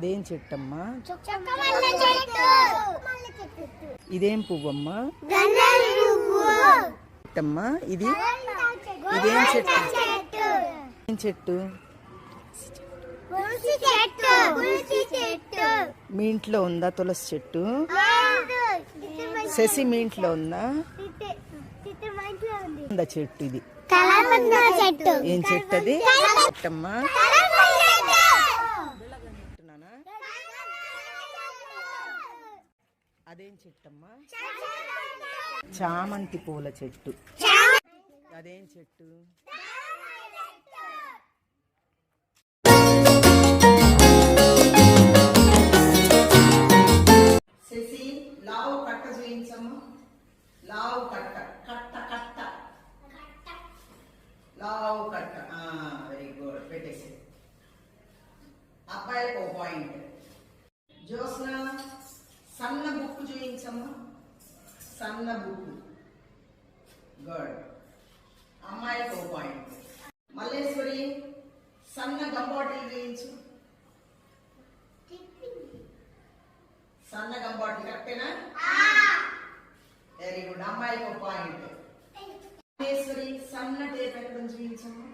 అదేం చెట్టమ్మా? ఇదేం పువ్వమ్మా? చెట్టమ్మా ఇది? ఇదేం చెట్టు? ఏం చెట్టు? మీ ఇంట్లో ఉందా తులసి చెట్టు? శశి మీ ఇంట్లో ఉందా? ఉందా చెట్టు? ఇది ఏం చెట్టు? అది చెట్టమ్మా? అదేం చెట్టమ్మా? చామంతి పూల చెట్టు. అదేం చెట్టు? శశి లావు కట్ట చేయించమ్మా. లావు కట్ట కట్ట కట్ట లావు కట్ట. Very good. పెట్టేసి అబ్బాయికి ఒక పాయింట్. జ్యోత్స్న సన్న బుక్కు చూయించమ్మా. సన్న బుక్కు. గుడ్. అమ్మాయికి ఒక పాయింట్. మల్లేశ్వరి సన్న గంబాటిల్ చూయించు. సన్న గంబాటిల్ కరెక్టేనా? Very good. అమ్మాయికి ఒక పాయింట్. మల్లేశ్వరి సన్న టేప్ ఎక్కడ చూయించమ్మా.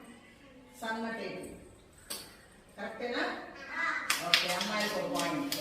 సన్న టేప్ కరెక్టేనా? ఓకే. అమ్మాయికి ఒక పాయింట్.